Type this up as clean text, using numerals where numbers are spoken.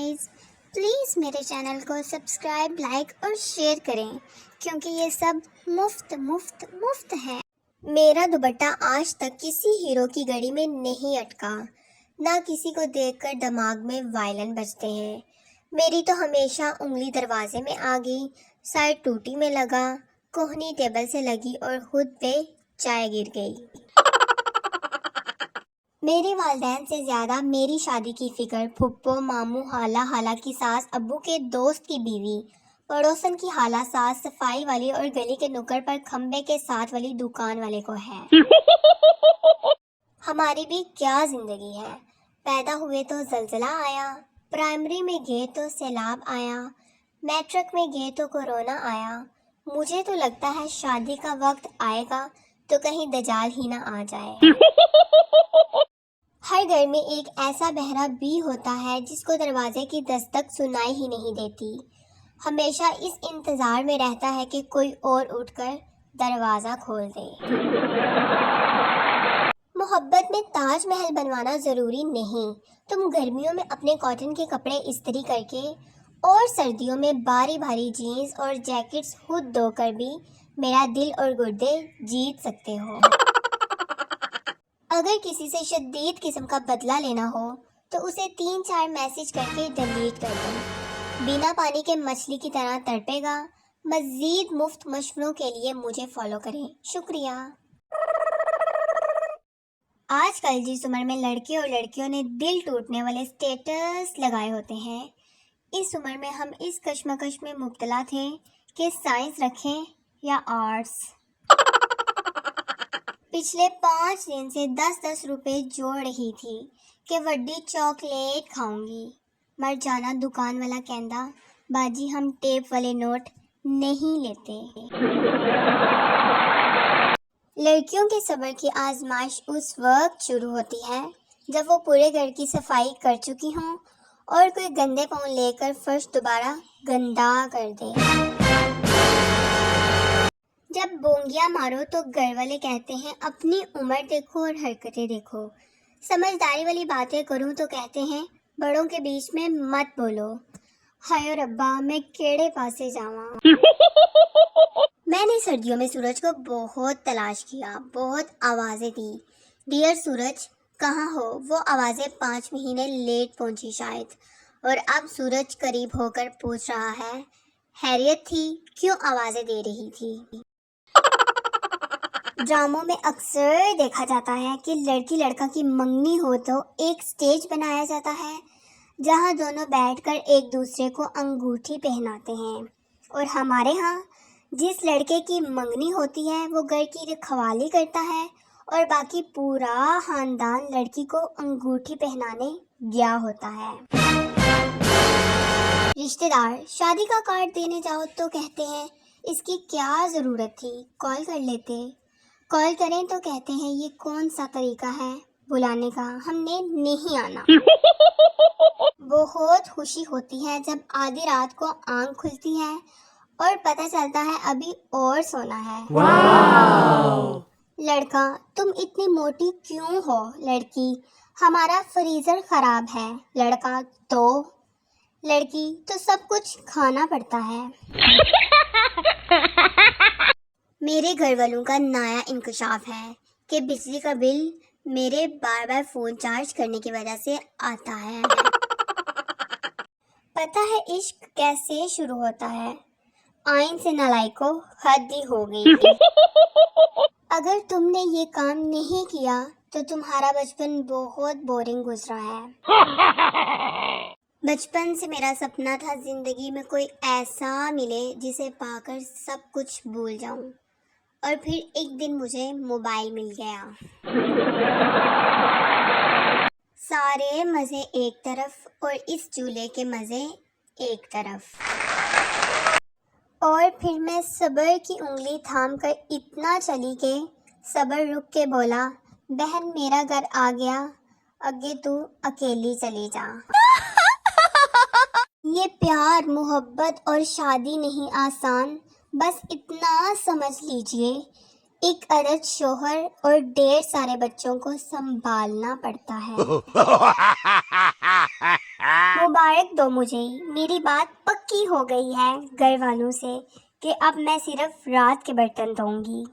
Guys, please मेरे channel को subscribe, like और शेयर करें क्योंकि ये सब मुफ्त है। मेरा दुपट्टा आज तक किसी हीरो की घड़ी में नहीं अटका, ना किसी को देखकर दिमाग में वायलिन बजते हैं। मेरी तो हमेशा उंगली दरवाजे में आ गई, साइड टूटी में लगा, कोहनी टेबल से लगी और खुद पे चाय गिर गई। मेरे वालिदैन से ज़्यादा मेरी शादी की फ़िक्र फुप्पो, मामू, हाला की सास, अब्बू के दोस्त की बीवी, पड़ोसन की हाला सास, सफाई वाली और गली के नुक्कड़ पर खंबे के साथ वाली दुकान वाले को है। हमारी भी क्या ज़िंदगी है। पैदा हुए तो ज़लज़ला आया, प्राइमरी में गए तो सैलाब आया, मैट्रिक में गए तो कोरोना आया। मुझे तो लगता है शादी का वक्त आएगा तो कहीं दजाल ही ना आ जाए। हर घर में एक ऐसा बहरा भी होता है जिसको दरवाजे की दस्तक सुनाई ही नहीं देती। हमेशा इस इंतज़ार में रहता है कि कोई और उठकर दरवाज़ा खोल दे। मोहब्बत में ताजमहल बनवाना ज़रूरी नहीं। तुम गर्मियों में अपने कॉटन के कपड़े इस्त्री करके और सर्दियों में भारी भारी जीन्स और जैकेट्स खुद धोकर भी मेरा दिल और गुर्दे जीत सकते हो। अगर किसी से शदीद किस्म का बदला लेना हो तो उसे 3-4 मैसेज करके डिलीट कर दो। बिना पानी के मछली की तरह तड़पेगा। मज़ीद मुफ्त मशवरों के लिए मुझे फॉलो करें। शुक्रिया। आजकल जिस उम्र में लड़के और लड़कियों ने दिल टूटने वाले स्टेटस लगाए होते हैं, इस उम्र में हम इस कश्मकश में मुब्तला थे कि साइंस रखें या आर्ट्स। पिछले 5 दिन से 10-10 रुपए जोड़ रही थी कि वड्डी चॉकलेट खाऊंगी। मर जाना दुकान वाला कहता, बाजी हम टेप वाले नोट नहीं लेते। लड़कियों के सब्र की आजमाइश उस वक्त शुरू होती है जब वो पूरे घर की सफाई कर चुकी हों और कोई गंदे पाँव लेकर फर्श दोबारा गंदा कर दे। जब बोंगिया मारो तो घर वाले कहते हैं अपनी उम्र देखो और हरकतें देखो। समझदारी वाली बातें करूं तो कहते हैं बड़ों के बीच में मत बोलो। हाय रब्बा, मैं केड़े पासे जावां। मैंने सर्दियों में सूरज को बहुत तलाश किया, बहुत आवाज़ें दी, डियर सूरज कहाँ हो। वो आवाज़ें 5 महीने लेट पहुंची शायद, और अब सूरज करीब होकर पूछ रहा है, हैरियत थी, क्यों आवाज़ें दे रही थी। ड्रामों में अक्सर देखा जाता है कि लड़की लड़का की मंगनी हो तो एक स्टेज बनाया जाता है जहां दोनों बैठकर एक दूसरे को अंगूठी पहनाते हैं, और हमारे यहाँ जिस लड़के की मंगनी होती है वो घर की रखवाली करता है और बाकी पूरा खानदान लड़की को अंगूठी पहनाने गया होता है। रिश्तेदार शादी का कार्ड देने जाओ तो कहते हैं इसकी क्या ज़रूरत थी, कॉल कर लेते। कॉल करें तो कहते हैं ये कौन सा तरीका है बुलाने का, हमने नहीं आना। बहुत खुशी होती है जब आधी रात को आंख खुलती है और पता चलता है अभी और सोना है। लड़का, तुम इतनी मोटी क्यों हो। लड़की, हमारा फ्रीजर खराब है। लड़का, तो लड़की, तो सब कुछ खाना पड़ता है। मेरे घर वालों का नया इंकशाफ है कि बिजली का बिल मेरे बार बार फ़ोन चार्ज करने की वजह से आता है। पता है इश्क कैसे शुरू होता है। आइन से नालायको, हद ही हो गई। अगर तुमने ये काम नहीं किया तो तुम्हारा बचपन बहुत बोरिंग गुजरा है। बचपन से मेरा सपना था जिंदगी में कोई ऐसा मिले जिसे पाकर सब कुछ भूल जाऊं, और फिर एक दिन मुझे मोबाइल मिल गया। सारे मज़े एक तरफ और इस चूल्हे के मज़े एक तरफ। और फिर मैं सब्र की उंगली थाम कर इतना चली कि सब्र रुक के बोला, बहन मेरा घर आ गया, आगे तू अकेली चली जा। ये प्यार, मोहब्बत और शादी नहीं आसान, बस इतना समझ लीजिए ایک عدد شوہر اور ڈھیر سارے بچوں کو سنبھالنا پڑتا ہے۔ مبارک دو مجھے، میری بات پکی ہو گئی ہے گھر والوں سے کہ اب میں صرف رات کے برتن دھوں گی۔